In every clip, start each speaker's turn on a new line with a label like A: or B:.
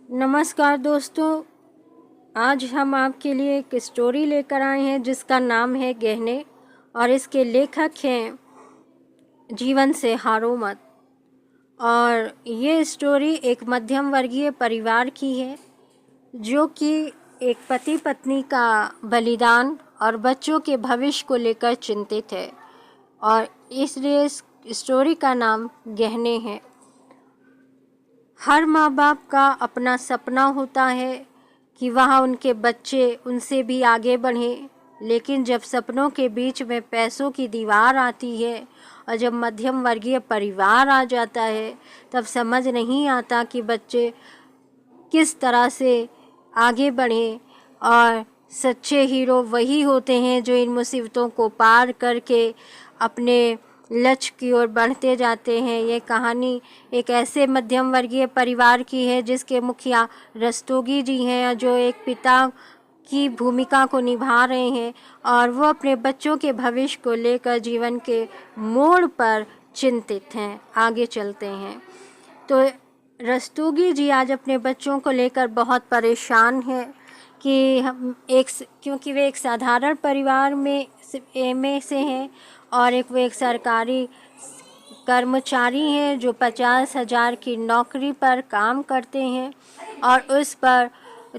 A: नमस्कार दोस्तों, आज हम आपके लिए एक स्टोरी लेकर आए हैं जिसका नाम है गहने और इसके लेखक हैं जीवन से हारो मत। और ये स्टोरी एक मध्यम वर्गीय परिवार की है जो कि एक पति पत्नी का बलिदान और बच्चों के भविष्य को लेकर चिंतित है और इसलिए इस स्टोरी का नाम गहने है। हर माँ बाप का अपना सपना होता है कि वह उनके बच्चे उनसे भी आगे बढ़ें, लेकिन जब सपनों के बीच में पैसों की दीवार आती है और जब मध्यम वर्गीय परिवार आ जाता है तब समझ नहीं आता कि बच्चे किस तरह से आगे बढ़ें। और सच्चे हीरो वही होते हैं जो इन मुसीबतों को पार करके अपने लक्ष्य की ओर बढ़ते जाते हैं। ये कहानी एक ऐसे मध्यम वर्गीय परिवार की है जिसके मुखिया रस्तोगी जी हैं जो एक पिता की भूमिका को निभा रहे हैं और वो अपने बच्चों के भविष्य को लेकर जीवन के मोड़ पर चिंतित हैं। आगे चलते हैं तो रस्तोगी जी आज अपने बच्चों को लेकर बहुत परेशान हैं कि क्योंकि वे एक साधारण परिवार में से हैं और वो एक सरकारी कर्मचारी हैं जो 50,000 की नौकरी पर काम करते हैं और उस पर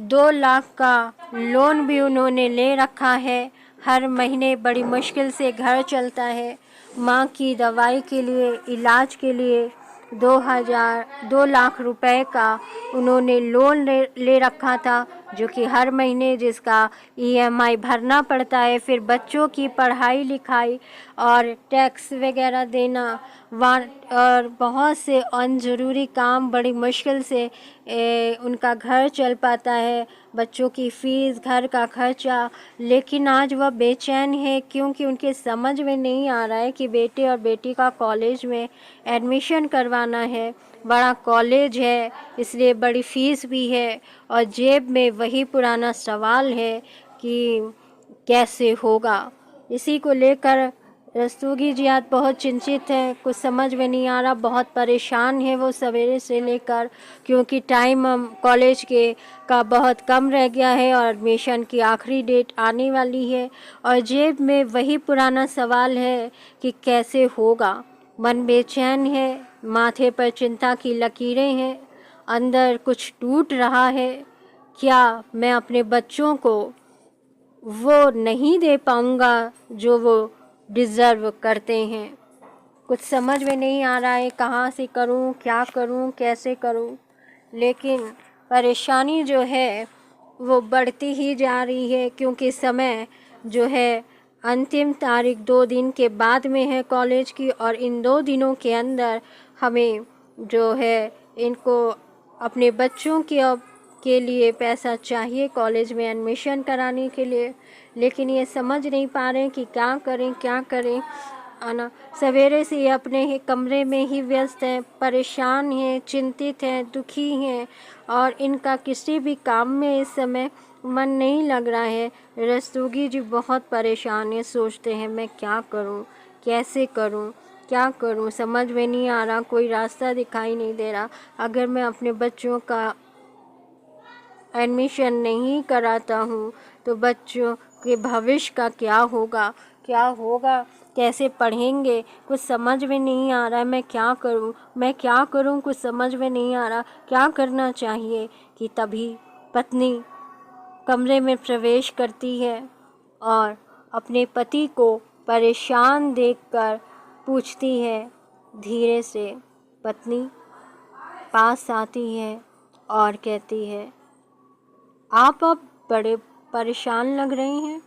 A: 2 लाख का लोन भी उन्होंने ले रखा है। हर महीने बड़ी मुश्किल से घर चलता है। माँ की दवाई के लिए, इलाज के लिए 2 लाख रुपए का उन्होंने लोन ले रखा था जो कि हर महीने जिसका EMI भरना पड़ता है। फिर बच्चों की पढ़ाई लिखाई और टैक्स वगैरह देना और बहुत से अनज़रूरी काम, बड़ी मुश्किल से उनका घर चल पाता है, बच्चों की फ़ीस, घर का खर्चा। लेकिन आज वह बेचैन है क्योंकि उनके समझ में नहीं आ रहा है कि बेटे और बेटी का कॉलेज में एडमिशन करवाना है। बड़ा कॉलेज है इसलिए बड़ी फ़ीस भी है और जेब में वही पुराना सवाल है कि कैसे होगा। इसी को लेकर रस्तोगी जी आज बहुत चिंतित हैं, कुछ समझ में नहीं आ रहा, बहुत परेशान है वो सवेरे से लेकर, क्योंकि टाइम कॉलेज का बहुत कम रह गया है और एडमिशन की आखिरी डेट आने वाली है और जेब में वही पुराना सवाल है कि कैसे होगा। मन बेचैन है, माथे पर चिंता की लकीरें हैं, अंदर कुछ टूट रहा है। क्या मैं अपने बच्चों को वो नहीं दे पाऊँगा जो वो डिज़र्व करते हैं? कुछ समझ में नहीं आ रहा है कहाँ से करूँ, क्या करूँ, कैसे करूँ। लेकिन परेशानी जो है वो बढ़ती ही जा रही है क्योंकि समय जो है अंतिम तारीख 2 दिन के बाद में है कॉलेज की और इन 2 दिनों के अंदर हमें जो है इनको अपने बच्चों के लिए पैसा चाहिए कॉलेज में एडमिशन कराने के लिए। लेकिन ये समझ नहीं पा रहे कि क्या करें। ना सवेरे से ये अपने ही कमरे में ही व्यस्त हैं, परेशान हैं, चिंतित हैं, दुखी हैं और इनका किसी भी काम में इस समय मन नहीं लग रहा है। रस्तोगी जी बहुत परेशान है, सोचते हैं मैं क्या करूं, कैसे करूं, क्या करूं, समझ में नहीं आ रहा, कोई रास्ता दिखाई नहीं दे रहा। अगर मैं अपने बच्चों का एडमिशन नहीं कराता हूँ तो बच्चों के भविष्य का क्या होगा, कैसे पढ़ेंगे, कुछ समझ में नहीं आ रहा है। मैं क्या करूँ, कुछ समझ में नहीं आ रहा क्या करना चाहिए। कि तभी पत्नी कमरे में प्रवेश करती है और अपने पति को परेशान देखकर पूछती है धीरे से। पत्नी पास आती है और कहती है, आप अब बड़े परेशान लग रही हैं,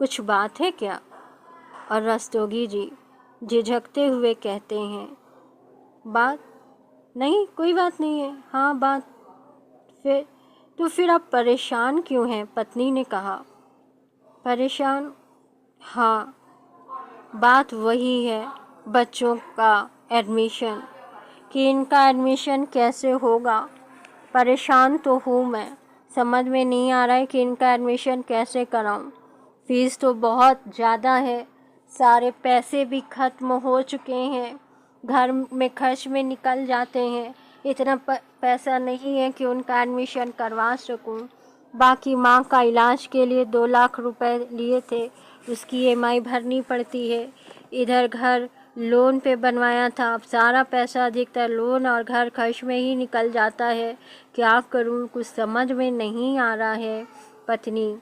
A: कुछ बात है क्या? और रस्तोगी जी झिझकते हुए कहते हैं, बात नहीं, कोई बात नहीं है। हाँ बात फिर आप परेशान क्यों हैं? पत्नी ने कहा। परेशान? हाँ, बात वही है, बच्चों का एडमिशन, कि इनका एडमिशन कैसे होगा। परेशान तो हूँ मैं, समझ में नहीं आ रहा है कि इनका एडमिशन कैसे कराऊं। फ़ीस तो बहुत ज़्यादा है, सारे पैसे भी ख़त्म हो चुके हैं, घर में खर्च में निकल जाते हैं। इतना पैसा नहीं है कि उनका एडमिशन करवा सकूं। बाकी माँ का इलाज के लिए 2 लाख रुपए लिए थे, उसकी ईएमआई भरनी पड़ती है। इधर घर लोन पे बनवाया था, अब सारा पैसा अधिकतर लोन और घर खर्च में ही निकल जाता है। क्या करूं, कुछ समझ में नहीं आ रहा है। पत्नी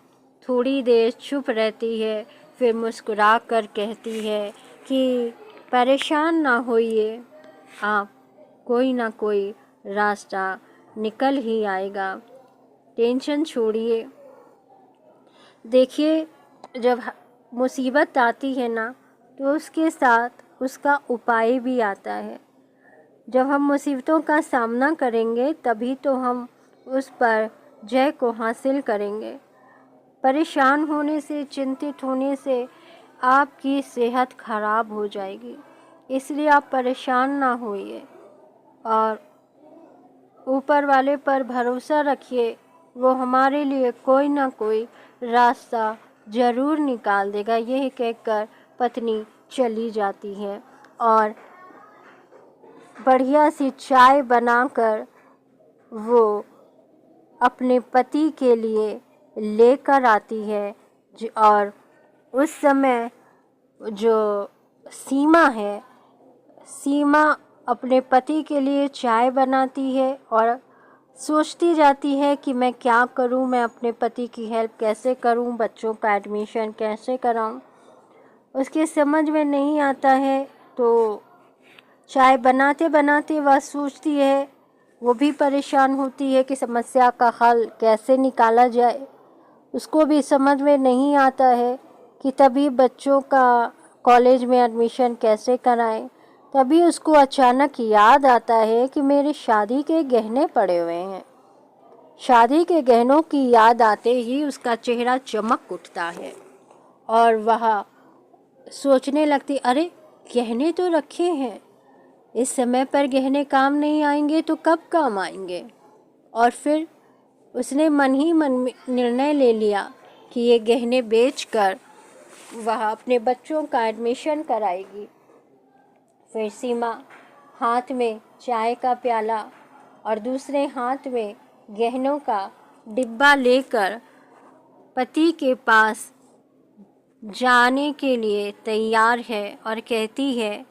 A: थोड़ी देर चुप रहती है, फिर मुस्कुरा कर कहती है कि परेशान ना होइए आप, कोई ना कोई रास्ता निकल ही आएगा, टेंशन छोड़िए। देखिए, जब मुसीबत आती है ना, तो उसके साथ उसका उपाय भी आता है। जब हम मुसीबतों का सामना करेंगे तभी तो हम उस पर जय को हासिल करेंगे। परेशान होने से, चिंतित होने से आपकी सेहत खराब हो जाएगी, इसलिए आप परेशान ना होइए और ऊपर वाले पर भरोसा रखिए। वो हमारे लिए कोई ना कोई रास्ता ज़रूर निकाल देगा। यही कहकर पत्नी चली जाती है और बढ़िया सी चाय बनाकर वो अपने पति के लिए लेकर आती है। और उस समय जो सीमा है, सीमा अपने पति के लिए चाय बनाती है और सोचती जाती है कि मैं क्या करूं, मैं अपने पति की हेल्प कैसे करूं, बच्चों का एडमिशन कैसे कराऊं। उसके समझ में नहीं आता है, तो चाय बनाते बनाते वह सोचती है, वो भी परेशान होती है कि समस्या का हल कैसे निकाला जाए। उसको भी समझ में नहीं आता है कि तभी बच्चों का कॉलेज में एडमिशन कैसे कराएं। तभी उसको अचानक याद आता है कि मेरे शादी के गहने पड़े हुए हैं। शादी के गहनों की याद आते ही उसका चेहरा चमक उठता है और वह सोचने लगती, अरे गहने तो रखे हैं, इस समय पर गहने काम नहीं आएंगे तो कब काम आएंगे। और फिर उसने मन ही मन में निर्णय ले लिया कि ये गहने बेचकर वह अपने बच्चों का एडमिशन कराएगी। फिर सीमा हाथ में चाय का प्याला और दूसरे हाथ में गहनों का डिब्बा लेकर पति के पास जाने के लिए तैयार है और कहती है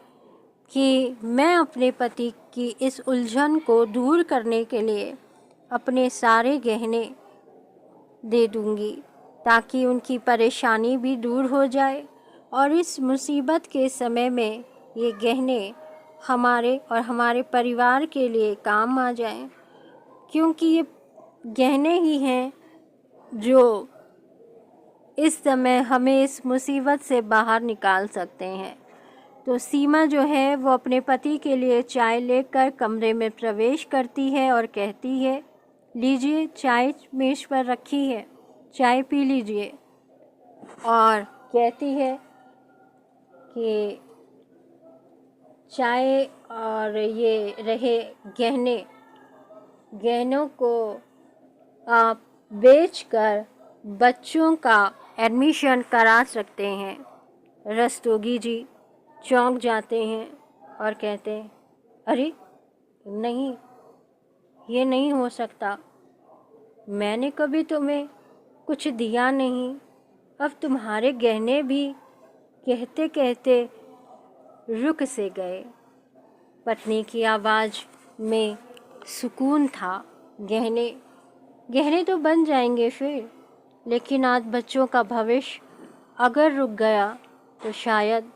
A: कि मैं अपने पति की इस उलझन को दूर करने के लिए अपने सारे गहने दे दूंगी, ताकि उनकी परेशानी भी दूर हो जाए और इस मुसीबत के समय में ये गहने हमारे और हमारे परिवार के लिए काम आ जाएं, क्योंकि ये गहने ही हैं जो इस समय हमें इस मुसीबत से बाहर निकाल सकते हैं। तो सीमा जो है वो अपने पति के लिए चाय लेकर कमरे में प्रवेश करती है और कहती है, लीजिए चाय मेज पर रखी है, चाय पी लीजिए। और कहती है कि चाय और ये रहे गहनों को आप बेचकर बच्चों का एडमिशन करा सकते हैं। रस्तोगी जी चौंक जाते हैं और कहते हैं, अरे नहीं, ये नहीं हो सकता, मैंने कभी तुम्हें कुछ दिया नहीं, अब तुम्हारे गहने भी। कहते कहते रुक से गए। पत्नी की आवाज़ में सुकून था। गहने तो बन जाएंगे फिर, लेकिन आज बच्चों का भविष्य अगर रुक गया तो शायद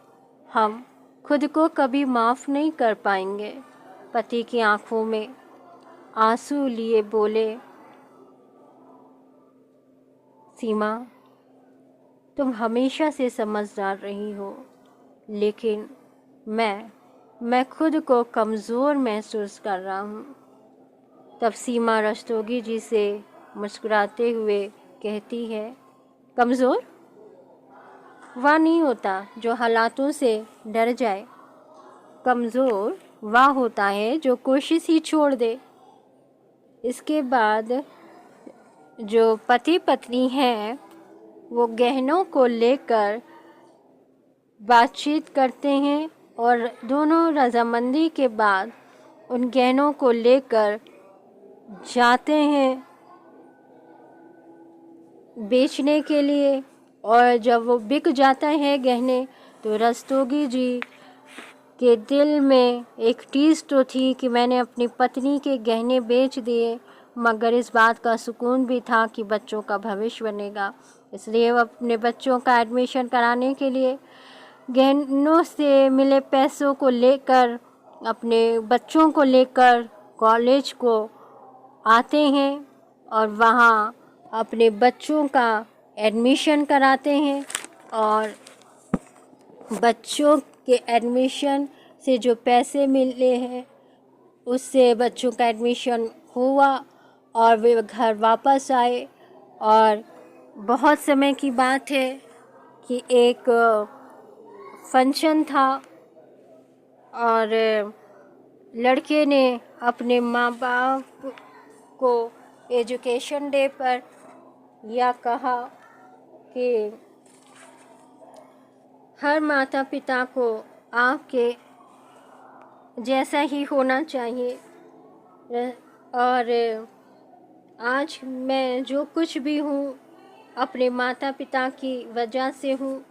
A: हम खुद को कभी माफ़ नहीं कर पाएंगे। पति की आंखों में आंसू लिए बोले, सीमा तुम हमेशा से समझदार रही हो, लेकिन मैं खुद को कमज़ोर महसूस कर रहा हूँ। तब सीमा रस्तोगी जी से मुस्कुराते हुए कहती है, कमज़ोर वह नहीं होता जो हालातों से डर जाए, कमज़ोर वह होता है जो कोशिश ही छोड़ दे। इसके बाद जो पति पत्नी हैं वो गहनों को लेकर बातचीत करते हैं और दोनों रजामंदी के बाद उन गहनों को लेकर जाते हैं बेचने के लिए, और जब वो बिक जाता है गहने, तो रस्तोगी जी के दिल में एक टीस तो थी कि मैंने अपनी पत्नी के गहने बेच दिए, मगर इस बात का सुकून भी था कि बच्चों का भविष्य बनेगा। इसलिए वो अपने बच्चों का एडमिशन कराने के लिए गहनों से मिले पैसों को लेकर, अपने बच्चों को लेकर कॉलेज को आते हैं और वहाँ अपने बच्चों का एडमिशन कराते हैं। और बच्चों के एडमिशन से जो पैसे मिले हैं उससे बच्चों का एडमिशन हुआ और वे घर वापस आए। और बहुत समय की बात है कि एक फंक्शन था और लड़के ने अपने माँ बाप को एजुकेशन डे पर यह कहा कि हर माता पिता को आपके जैसा ही होना चाहिए, और आज मैं जो कुछ भी हूँ अपने माता पिता की वजह से हूँ।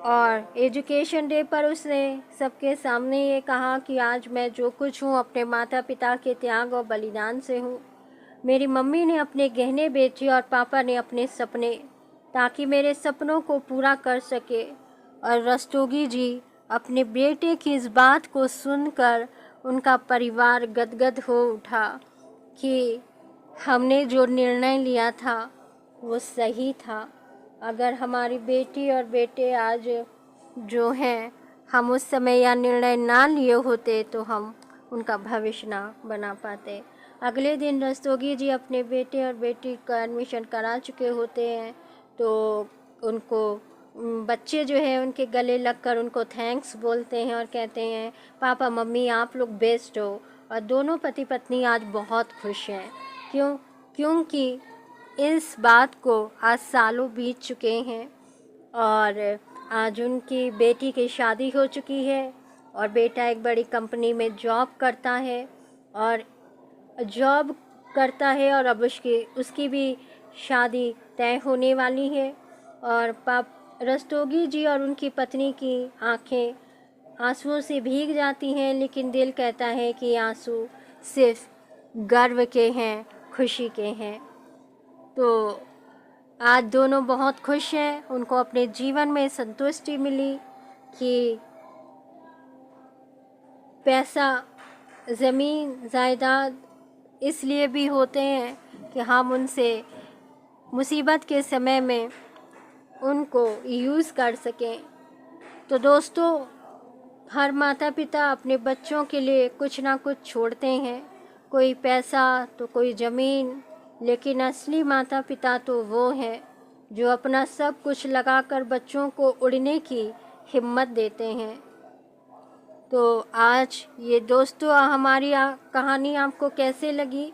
A: और एजुकेशन डे पर उसने सबके सामने ये कहा कि आज मैं जो कुछ हूँ अपने माता पिता के त्याग और बलिदान से हूँ। मेरी मम्मी ने अपने गहने बेचे और पापा ने अपने सपने, ताकि मेरे सपनों को पूरा कर सके। और रस्तोगी जी अपने बेटे की इस बात को सुनकर उनका परिवार गदगद हो उठा कि हमने जो निर्णय लिया था वो सही था। अगर हमारी बेटी और बेटे आज जो हैं, हम उस समय यह निर्णय ना लिए होते तो हम उनका भविष्य ना बना पाते। अगले दिन रस्तोगी जी अपने बेटे और बेटी का एडमिशन करा चुके होते हैं, तो उनको बच्चे जो है उनके गले लगकर उनको थैंक्स बोलते हैं और कहते हैं पापा मम्मी आप लोग बेस्ट हो। और दोनों पति पत्नी आज बहुत खुश हैं। क्योंकि इस बात को आज सालों बीत चुके हैं और आज उनकी बेटी की शादी हो चुकी है और बेटा एक बड़ी कंपनी में जॉब करता है और अब उसकी भी शादी तय होने वाली है। और रस्तोगी जी और उनकी पत्नी की आंखें आंसुओं से भीग जाती हैं, लेकिन दिल कहता है कि आंसू सिर्फ गर्व के हैं, खुशी के हैं। तो आज दोनों बहुत खुश हैं। उनको अपने जीवन में संतुष्टि मिली कि पैसा, ज़मीन, जायदाद इसलिए भी होते हैं कि हम उनसे मुसीबत के समय में उनको यूज़ कर सकें। तो दोस्तों, हर माता पिता अपने बच्चों के लिए कुछ ना कुछ छोड़ते हैं, कोई पैसा तो कोई ज़मीन, लेकिन असली माता पिता तो वो हैं जो अपना सब कुछ लगाकर बच्चों को उड़ने की हिम्मत देते हैं। तो आज ये दोस्तों हमारी कहानी आपको कैसे लगी?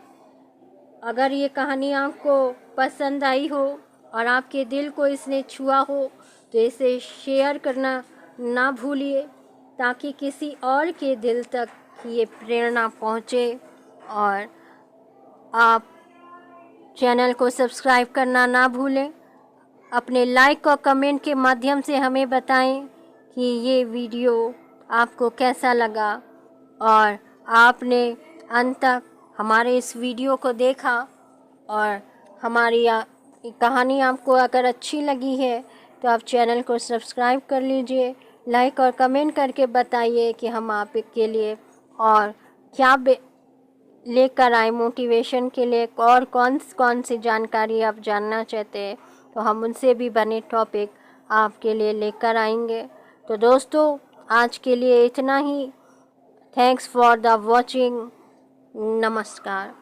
A: अगर ये कहानी आपको पसंद आई हो और आपके दिल को इसने छुआ हो तो इसे शेयर करना ना भूलिए, ताकि किसी और के दिल तक ये प्रेरणा पहुँचे। और आप चैनल को सब्सक्राइब करना ना भूलें। अपने लाइक और कमेंट के माध्यम से हमें बताएं कि ये वीडियो आपको कैसा लगा और आपने अंत तक हमारे इस वीडियो को देखा। और हमारी कहानी आपको अगर अच्छी लगी है तो आप चैनल को सब्सक्राइब कर लीजिए, लाइक और कमेंट करके बताइए कि हम आपके लिए और क्या लेकर आए मोटिवेशन के लिए, और कौन सी जानकारी आप जानना चाहते हैं तो हम उनसे भी बने टॉपिक आपके लिए लेकर आएंगे। तो दोस्तों, आज के लिए इतना ही। Thanks for the watching. नमस्कार।